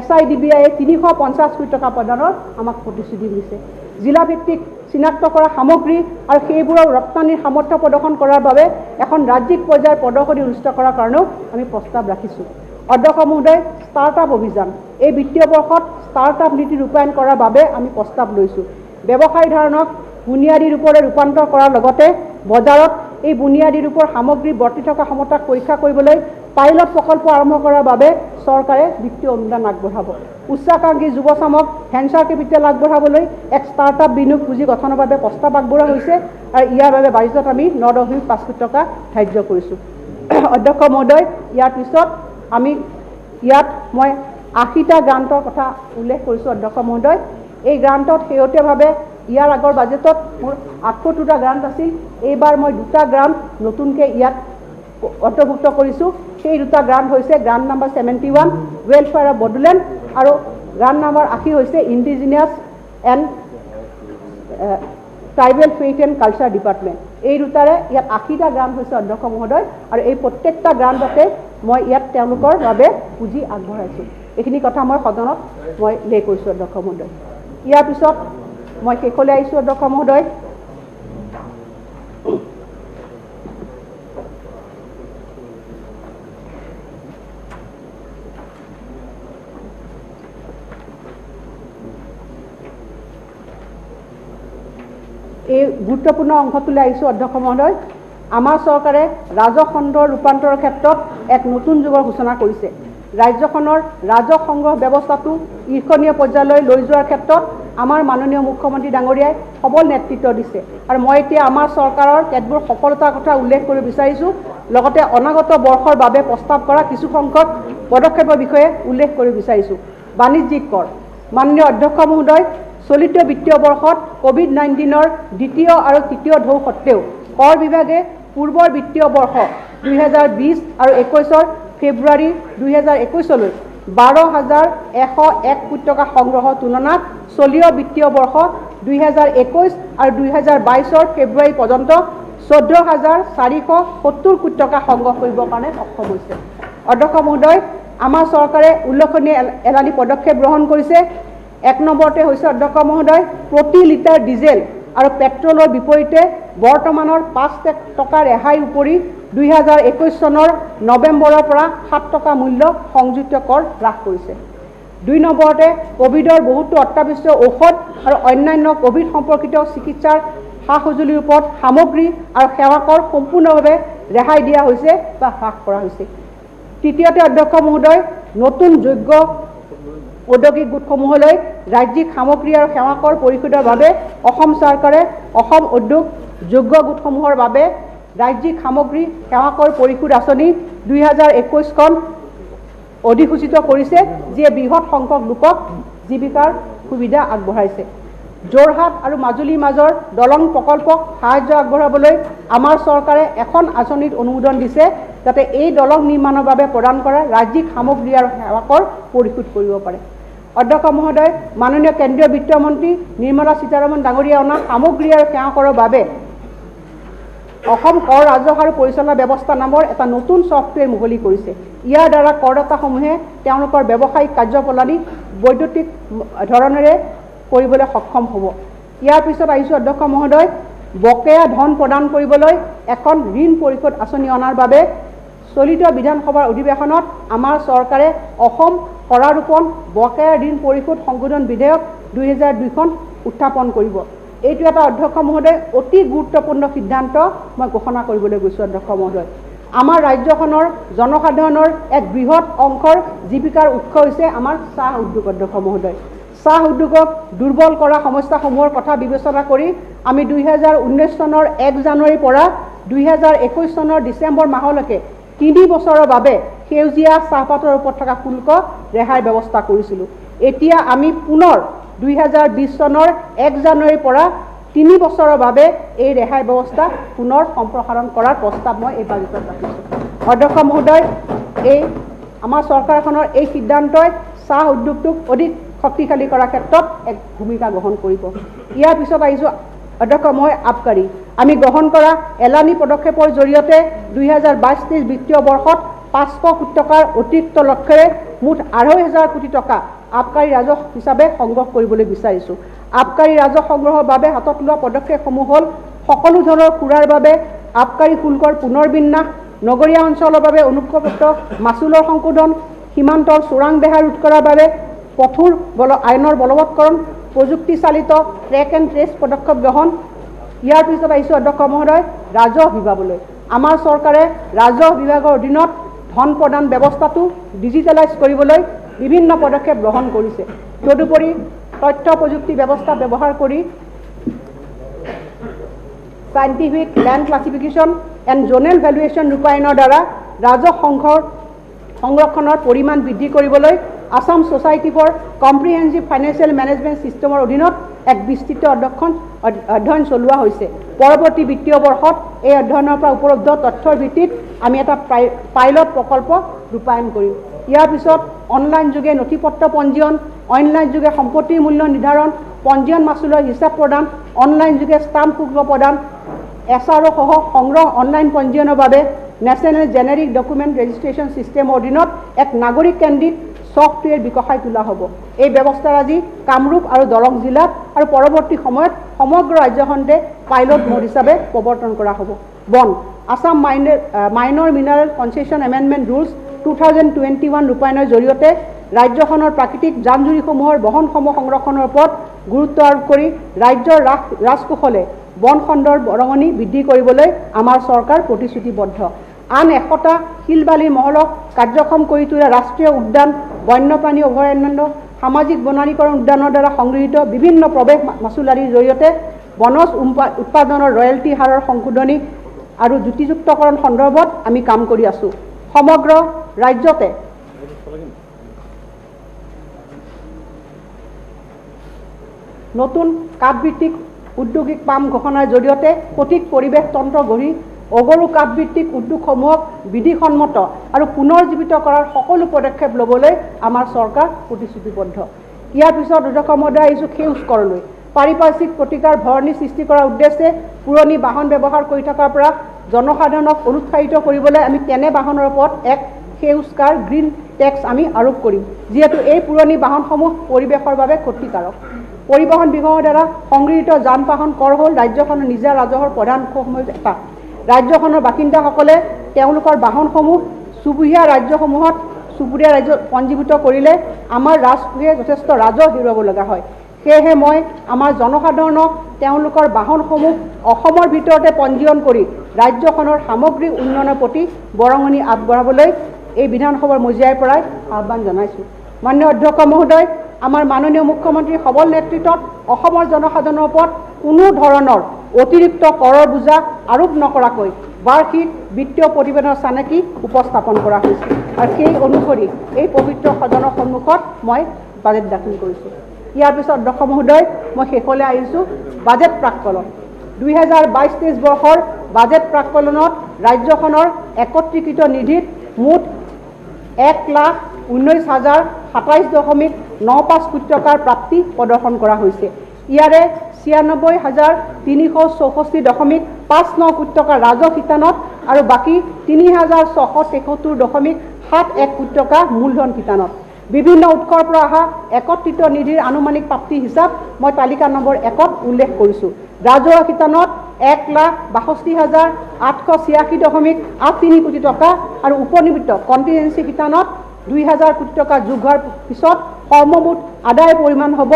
SIDBI 350 কোটি টকা প্ৰদানৰ আমাক প্ৰতিশ্ৰুতি দিছে। জিলাভিত্তিক চিনাক্ত কৰা সামগ্ৰী আৰু সেইবোৰৰ ৰপ্তানিৰ সামৰ্থ্য প্ৰদৰ্শন কৰাৰ বাবে এখন ৰাজ্যিক পৰ্যায়ৰ প্ৰদৰ্শনী অনুষ্ঠিত কৰাৰ কাৰণেও আমি প্ৰস্তাৱ ৰাখিছোঁ। অধ্যক্ষ মহোদয়, ষ্টাৰ্টআপ অভিযান এই বিত্তীয় বৰ্ষত ষ্টাৰ্টআপ নীতি ৰূপায়ণ কৰাৰ বাবে আমি প্ৰস্তাৱ লৈছোঁ। ব্যৱসায়ী ধাৰণক বুনিয়াদী ৰূপলৈ ৰূপান্তৰ কৰাৰ লগতে বজাৰত এই বুনিয়াদী ৰূপৰ সামগ্ৰী বৰ্তি থকা ক্ষমতাক পৰীক্ষা কৰিবলৈ পাইলট প্ৰকল্প আৰম্ভ কৰাৰ বাবে চৰকাৰে বিত্তীয় অনুদান আগবঢ়াব। উচ্চাকাংক্ষী যুৱচামক ভেঞ্চাৰ কেপিটেল আগবঢ়াবলৈ এক ষ্টাৰ্টআপ বিনিয়োগ পুঁজি গঠনৰ বাবে প্ৰস্তাৱ আগবঢ়োৱা হৈছে আৰু ইয়াৰ বাবে বাজেটত আমি 9.5 কোটি টকা ধাৰ্য কৰিছোঁ। অধ্যক্ষ মহোদয়, ইয়াৰ পিছত আমি ইয়াত মই 80টা গ্ৰাণ্টৰ কথা উল্লেখ কৰিছোঁ। অধ্যক্ষ মহোদয়, এই গ্ৰাণ্টত শেহতীয়াভাৱে ইয়াৰ আগৰ বাজেটত মোৰ 78টা গ্ৰাণ্ট আছিল। এইবাৰ মই 2টা গ্ৰাণ্ট নতুনকৈ ইয়াত অন্তৰ্ভুক্ত কৰিছোঁ। সেই 2টা গ্ৰাণ্ট হৈছে grant number 71 welfare of Bodoland আৰু গ্ৰাণ্ট নম্বৰ 80 হৈছে indigenous and tribal faith and culture department. এই দুটাৰে ইয়াত 80টা গ্ৰাণ্ট হৈছে অধ্যক্ষ মহোদয় আৰু এই প্ৰত্যেকটা গ্ৰাণ্টতে মই ইয়াত তেওঁলোকৰ বাবে পুঁজি আগবঢ়াইছোঁ। এইখিনি কথা মই সদনত মই উল্লেখ কৰিছোঁ অধ্যক্ষ মহোদয়। ইয়াৰ পিছত মই শেষলৈ আহিছোঁ অধ্যক্ষ মহোদয়। এই গুৰুত্বপূৰ্ণ অংশটোলৈ আহিছোঁ অধ্যক্ষ মহোদয়। আমাৰ চৰকাৰে ৰাজহ খণ্ডৰ ৰূপান্তৰৰ ক্ষেত্ৰত এক নতুন যুগৰ সূচনা কৰিছে। ৰাজ্যখনৰ ৰাজহ সংগ্ৰহ ব্যৱস্থাটো ঈৰ্ষণীয় পৰ্যায়লৈ লৈ যোৱাৰ ক্ষেত্ৰত আমাৰ মাননীয় মুখ্যমন্ত্ৰী ডাঙৰীয়াই সবল নেতৃত্ব দিছে আৰু মই এতিয়া আমাৰ চৰকাৰৰ কেতবোৰ সফলতাৰ কথা উল্লেখ কৰিব বিচাৰিছোঁ। লগতে অনাগত বৰ্ষৰ বাবে প্ৰস্তাৱ কৰা কিছু সংখ্যক পদক্ষেপৰ বিষয়ে উল্লেখ কৰিব বিচাৰিছোঁ। বাণিজ্যিক কৰ। মাননীয় অধ্যক্ষ মহোদয়, চলিত বিত্তীয় বৰ্ষত COVID-19-ৰ দ্বিতীয় আৰু তৃতীয় ঢৌ সত্ত্বেও কৰ বিভাগে পূৰ্বৰ বিত্তীয় বৰ্ষ 2020 আৰু 21-ৰ ফেব্ৰুৱাৰী 2021-লৈ 12,101 কোটি টকা সংগ্ৰহৰ তুলনাত চলিত বিত্তীয় বৰ্ষ 2021 আৰু 2022-ৰ ফেব্ৰুৱাৰী পৰ্যন্ত 14,470 কোটি টকা সংগ্ৰহ কৰিবৰ কাৰণে সক্ষম হৈছে। অধ্যক্ষ মহোদয়, আমাৰ চৰকাৰে উল্লেখনীয় এলানি পদক্ষেপ গ্ৰহণ কৰিছে। 1 নম্বৰতে হৈছে অধ্যক্ষ মহোদয়, প্ৰতি লিটাৰ ডিজেল আৰু পেট্ৰলৰ বিপৰীতে বৰ্তমানৰ 5 টকা ৰেহাইৰ উপৰি 2021 চনৰ নৱেম্বৰৰ পৰা 7 টকা মূল্য সংযুক্ত কৰ হ্ৰাস কৰিছে। 2 নম্বৰতে কোভিডৰ বহুতো অত্যাৱশ্যকীয় ঔষধ আৰু অন্যান্য কোভিড সম্পৰ্কিত চিকিৎসাৰ সা সঁজুলিৰ ওপৰত সামগ্ৰী আৰু সেৱা কৰ সম্পূৰ্ণভাৱে ৰেহাই দিয়া হৈছে বা হ্ৰাস কৰা হৈছে। তৃতীয়তে অধ্যক্ষ মহোদয়, নতুন যোগ্য ঔদ্যোগিক গোটসমূহলৈ ৰাজ্যিক সামগ্ৰী আৰু সেৱা কৰ পৰিশোধৰ বাবে অসম চৰকাৰে অসম উদ্যোগ যোগ্য গোটসমূহৰ বাবে ৰাজ্যিক সামগ্ৰী সেৱা কৰ পৰিশোধ আঁচনি 2021খন অধিসূচিত কৰিছে, যিয়ে বৃহৎ সংখ্যক লোকক জীৱিকাৰ সুবিধা আগবঢ়াইছে। যোৰহাট আৰু মাজুলীৰ মাজৰ দলং প্ৰকল্পক সাহায্য আগবঢ়াবলৈ আমাৰ চৰকাৰে এখন আঁচনিত অনুমোদন দিছে, যাতে এই দলং নিৰ্মাণৰ বাবে প্ৰদান কৰা ৰাজ্যিক সামগ্ৰী আৰু সেৱা কৰ পৰিশোধ কৰিব পাৰে। অধ্যক্ষ মহোদয়, মাননীয় কেন্দ্ৰীয় বিত্তমন্ত্ৰী নিৰ্মলা সীতাৰমণ ডাঙৰীয়াই অনা সামগ্ৰী আৰু সেৱা কৰৰ বাবে অসম কৰ ৰাজহ আৰু পৰিচালনা ব্যৱস্থা নামৰ এটা নতুন ছফ্টৱেৰ মুকলি কৰিছে। ইয়াৰ দ্বাৰা কৰদাতাসমূহে তেওঁলোকৰ ব্যৱসায়িক কাৰ্যপ্ৰণালী বৈদ্যুতিক ধৰণেৰে কৰিবলৈ সক্ষম হ'ব। ইয়াৰ পিছত আহিছোঁ অধ্যক্ষ মহোদয়, বকেয়া ধন প্ৰদান কৰিবলৈ এখন ঋণ পৰিশোধ আঁচনি অনাৰ বাবে চলিত বিধানসভাৰ অধিৱেশনত আমাৰ চৰকাৰে অসম কৰাৰোপণ বকেয়া ঋণ পৰিশোধ সংশোধন বিধেয়ক 2002খন উত্থাপন কৰিব। এইটো এটা অধ্যক্ষ মহোদয় অতি গুৰুত্বপূৰ্ণ সিদ্ধান্ত মই ঘোষণা কৰিবলৈ গৈছোঁ অধ্যক্ষ মহোদয়। আমাৰ ৰাজ্যখনৰ জনসাধাৰণৰ এক বৃহৎ অংশৰ জীৱিকাৰ উৎস হৈছে আমাৰ চাহ উদ্যোগ অধ্যক্ষ মহোদয়। চাহ উদ্যোগক দুৰ্বল কৰা সমস্যাসমূহৰ কথা বিবেচনা কৰি আমি 2019 চনৰ 1 জানুৱাৰীৰ পৰা 2021 চনৰ ডিচেম্বৰ মাহলৈকে 3 বছৰৰ বাবে সেউজীয়া চাহপাতৰ ওপৰত থকা শুল্ক ৰেহাইৰ ব্যৱস্থা কৰিছিলোঁ। এতিয়া আমি পুনৰ 2020 চনৰ 1 জানুৱাৰীৰ পৰা 3 বছৰৰ বাবে এই ৰেহাই ব্যৱস্থা পুনৰ সম্প্ৰসাৰণ কৰাৰ প্ৰস্তাৱ মই এই বাজেটত ৰাখিছোঁ। অধ্যক্ষ মহোদয়, এই আমাৰ চৰকাৰখনৰ এই সিদ্ধান্তই চাহ উদ্যোগটোক অধিক শক্তিশালী কৰাৰ ক্ষেত্ৰত এক ভূমিকা গ্ৰহণ কৰিব। ইয়াৰ পিছত আহিছোঁ অধ্যক্ষ মহোদয় আবকাৰী। আমি গ্ৰহণ কৰা এলানি পদক্ষেপৰ জৰিয়তে 2022-23 বিত্তীয় বৰ্ষত 500 কোটি টকাৰ অতিৰিক্ত লক্ষ্যৰে মুঠ 2,500 কোটি টকা আবকাৰী ৰাজহ হিচাপে সংগ্ৰহ কৰিবলৈ বিচাৰিছোঁ। আবকাৰী ৰাজহ সংগ্ৰহৰ বাবে হাতত লোৱা পদক্ষেপসমূহ হ'ল সকলো ধৰণৰ সুৰাৰ বাবে আবকাৰী শুল্কৰ পুনৰ বিন্যাস, নগৰীয়া অঞ্চলৰ বাবে অনুজ্ঞাপত্ৰ মাচুলৰ সংশোধন, সীমান্তৰ চোৰাং বেহা ৰোধ কৰাৰ বাবে কঠোৰ আইনৰ বলৱৎকৰণ, প্ৰযুক্তি চালিত ট্ৰেক এণ্ড ট্ৰেচ পদক্ষেপ গ্ৰহণ। ইয়াৰ পিছত আহিছোঁ অধ্যক্ষ মহোদয় ৰাজহ বিভাগলৈ। আমাৰ চৰকাৰে ৰাজহ বিভাগৰ অধীনত ধন প্ৰদান ব্যৱস্থাটো ডিজিটেলাইজ কৰিবলৈ বিভিন্ন পদক্ষেপ গ্ৰহণ কৰিছে। তদুপৰি তথ্য প্ৰযুক্তি ব্যৱস্থা ব্যৱহাৰ কৰি scientific land classification and zonal valuation ৰূপায়ণৰ দ্বাৰা ৰাজহ সংৰক্ষণৰ পৰিমাণ বৃদ্ধি কৰিবলৈ Assam society for comprehensive financial management ছিষ্টেমৰ অধীনত এক বিস্তৃত অধ্যয়ন চলোৱা হৈছে। পৰৱৰ্তী বিত্তীয় বৰ্ষত এই অধ্যয়নৰ পৰা উপলব্ধ তথ্যৰ ভিত্তিত আমি এটা পাইলট প্ৰকল্প ৰূপায়ণ কৰিম। ইয়াৰ পিছত অনলাইন যোগে নথিপত্ৰ পঞ্জীয়ন, অনলাইন যোগে সম্পত্তিৰ মূল্য নিৰ্ধাৰণ, পঞ্জীয়ন মাচুলৰ হিচাপ প্ৰদান, অনলাইন যোগে ষ্টাম্প শুল্ক প্ৰদান, SRO সহ সংগ্ৰহ অনলাইন পঞ্জীয়নৰ বাবে নেশ্যনেল জেনেৰিক ডকুমেণ্ট ৰেজিষ্ট্ৰেশ্যন ছিষ্টেমৰ অধীনত এক নাগৰিক কেন্দ্ৰিক ছফ্টৱেৰ বিকশাই তোলা হ'ব। এই ব্যৱস্থাৰ আজি কামৰূপ আৰু দৰং জিলাত আৰু পৰৱৰ্তী সময়ত সমগ্ৰ ৰাজ্যখনতে পাইলট মোড হিচাপে প্ৰৱৰ্তন কৰা হ'ব। বন Assam minor mineral concession amendment rules 2021 ৰূপায়ণৰ জৰিয়তে ৰাজ্যখনৰ প্ৰাকৃতিক জান জুৰিসমূহৰ বহনক্ষম সংৰক্ষণৰ ওপৰত গুৰুত্ব আৰোপ কৰি ৰাজ্যৰ ৰাজকোষলে বন খণ্ডৰ বৰঙণি বৃদ্ধি কৰিবলৈ আমাৰ চৰকাৰ প্ৰতিশ্ৰুতিবদ্ধ। আন 100টা শিলবালিৰ মহলক কাৰ্যক্ষম কৰি তোলা ৰাষ্ট্ৰীয় উদ্যান, বন্যপ্ৰাণী অভয়াৰণ্য, সামাজিক বনানীকৰণ উদ্যানৰ দ্বাৰা সংগৃহীত বিভিন্ন প্ৰৱেশ মাচুলাৰীৰ জৰিয়তে বনজ উৎপাদনৰ ৰয়েলটি হাৰৰ সংশোধনী আৰু যুক্তিযুক্তকৰণ সন্দৰ্ভত আমি কাম কৰি আছোঁ। সমগ্ৰ ৰাজ্যতে নতুন কাঠভিত্তিক উদ্যোগিক পাম ঘোষণাৰ জৰিয়তে সঠিক পৰিৱেশ তন্ত্ৰ গঢ়ি অগৰু কাঠভিত্তিক উদ্যোগসমূহক বিধিসন্মত আৰু পুনৰ জীৱিত কৰাৰ সকলো পদক্ষেপ ল'বলৈ আমাৰ চৰকাৰ প্ৰতিশ্ৰুতিবদ্ধ। ইয়াৰ পিছত অধ্যক্ষ মহোদয় আহিছোঁ সেউজকৰণলৈ। পাৰিপাৰ্শ্বিক প্ৰতিকাৰ ভৰণী সৃষ্টি কৰাৰ উদ্দেশ্যে পুৰণি বাহন ব্যৱহাৰ কৰি থকাৰ পৰা জনসাধাৰণক অনুৎসাহিত কৰিবলৈ আমি তেনে বাহনৰ ওপৰত এক সেউজ কাৰ গ্ৰীণ টেক্স আমি আৰোপ কৰিম, যিহেতু এই পুৰণি বাহনসমূহ পৰিৱেশৰ বাবে ক্ষতিকাৰক। পৰিবহণ বিভাগৰ দ্বাৰা সংগৃহীত যান বাহন কৰ হ'ল ৰাজ্যখনৰ নিজা ৰাজহৰ প্ৰধান উৎসসমূহ এটা। ৰাজ্যখনৰ বাসিন্দাসকলে তেওঁলোকৰ বাহনসমূহ চুবুৰীয়া ৰাজ্যসমূহত পঞ্জীভূত কৰিলে আমাৰ ৰাজকোষে যথেষ্ট ৰাজহ হেৰুৱাব লগা হয়। সেয়েহে মই আমাৰ জনসাধাৰণক তেওঁলোকৰ বাহনসমূহ অসমৰ ভিতৰতে পঞ্জীয়ন কৰি ৰাজ্যখনৰ সামগ্ৰিক উন্নয়নৰ প্ৰতি বৰঙণি আগবঢ়াবলৈ এই বিধানসভাৰ মজিয়াৰ পৰাই আহ্বান জনাইছোঁ। মাননীয় অধ্যক্ষ মহোদয়, আমাৰ মাননীয় মুখ্যমন্ত্ৰীৰ সবল নেতৃত্বত অসমৰ জনসাধাৰণৰ ওপৰত কোনো ধৰণৰ অতিৰিক্ত কৰৰ বোজা আৰোপ নকৰাকৈ বাৰ্ষিক বিত্তীয় প্ৰতিবেদনৰ চানেকি উপস্থাপন কৰা হৈছে আৰু সেই অনুসৰি এই পবিত্ৰ সদনৰ সন্মুখত মই বাজেট দাখিল কৰিছোঁ। ইয়াৰ পিছত অধ্যক্ষ মহোদয়, মই শেষলৈ আহিছোঁ বাজেট প্ৰাক্কলন। 2022-23 বৰ্ষৰ বাজেট প্ৰাক্কলনত ৰাজ্যখনৰ একত্ৰীকৃত নিধিত মুঠ 1,19,027.95 কোটি টকাৰ প্ৰাপ্তি প্ৰদৰ্শন কৰা হৈছে। ইয়াৰে 96,364.59 কোটি টকা ৰাজহ শিতানত আৰু বাকী 3,673.71 কোটি টকা মূলধন শিতানত। বিভিন্ন উৎসৰ পৰা অহা একত্ৰিত নিধিৰ আনুমানিক প্ৰাপ্তি হিচাপ মই তালিকা নম্বৰ 1ত উল্লেখ কৰিছোঁ। ৰাজহুৱা শিতানত 1,62,886.83 কোটি টকা আৰু উপনিবিত্ত কণ্টিজেঞ্চি শিতানত 2,000 কোটি টকা যোগ হোৱাৰ পিছত সৰ্বমুঠ আদায়ৰ পৰিমাণ হ'ব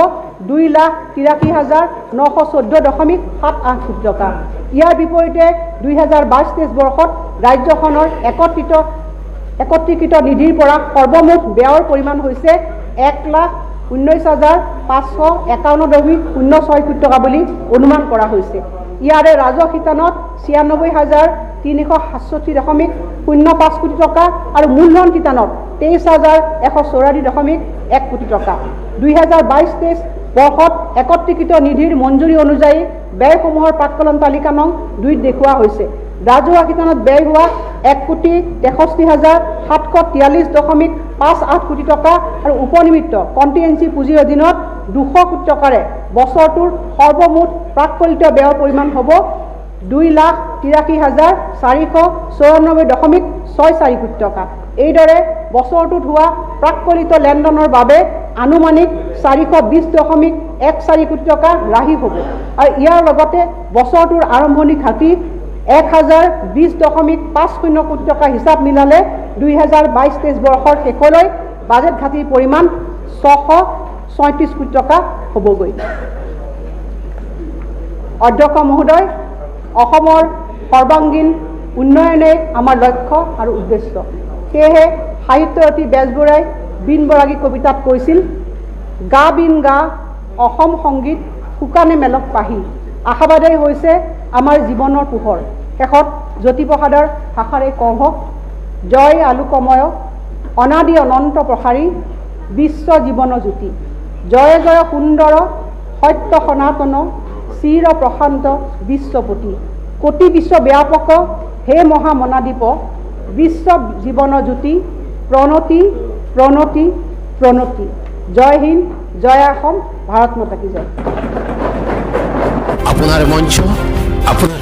2,83,914.78 কোটি টকা। ইয়াৰ বিপৰীতে 2022-23 বৰ্ষত ৰাজ্যখনৰ একত্ৰীকৃত নিধিৰ পৰা সৰ্বমুঠ ব্যয়ৰ পৰিমাণ হৈছে 1,19,551.06 কোটি টকা বুলি অনুমান কৰা হৈছে। ইয়াৰে ৰাজহ শিতানত 96,367.05 কোটি টকা আৰু মূলধন শিতানত 23,184.1 কোটি টকা। 2022-23 বৰ্ষত একত্ৰীকৃত নিধিৰ মঞ্জুৰি অনুযায়ী ব্যয়সমূহৰ প্ৰাক্কলন তালিকা নং 2 দেখুওৱা হৈছে। ৰাজহুৱা শিতানত ব্যয় হোৱা 1,63,743.58 কোটি টকা আৰু উপনিমিত্ত কণ্টিজেঞ্চি পুঁজিৰ অধীনত 200 কোটি টকাৰে বছৰটোৰ সৰ্বমুঠ প্ৰাক্কলিত ব্যয়ৰ পৰিমাণ হ'ব 2,83,494.64 কোটি টকা। এইদৰে বছৰটোত হোৱা প্ৰাক্কলিত লেনদেনৰ বাবে আনুমানিক 420.14 কোটি টকা ৰাহি হ'ব আৰু ইয়াৰ লগতে বছৰটোৰ আৰম্ভণি ঘাটি 1,020.50 কোটি টকা হিচাপ মিলালে 2022-23 বৰ্ষৰ শেষলৈ বাজেট ঘাটিৰ পৰিমাণ 637 কোটি টকা হ'বগৈ। অধ্যক্ষ মহোদয়, অসমৰ সৰ্বাংগীন উন্নয়নে আমাৰ লক্ষ্য আৰু উদ্দেশ্য। সেয়েহে সাহিত্যৰথী বেজবৰুৱাই বীণ বৰাগী কবিতাত কৈছিল, গা বিন গা অসম সংগীত শুকানে মেলক পাহি, আশাবাদেই হৈছে আমাৰ জীৱনৰ পোহৰ। শেষত জ্যোতিপ্ৰসাদৰ ভাষাৰে কওঁ, জয় আলোকময় অনাদি অনন্ত প্ৰসাৰী বিশ্ব জীৱন জ্যোতি, জয় জয় সুন্দৰ সত্য সনাতন চিৰ প্ৰশান্ত বিশ্বপতি, কোটি বিশ্ব ব্যাপক হে মহামনাদীপ বিশ্ব জীৱন জ্যোতি, প্ৰণতি প্ৰণতি প্ৰণতি। জয় হিন্দ, জয় অসম, ভাৰত মাতা কি জয়। আপনাৰ মঞ্চ, আপনাৰ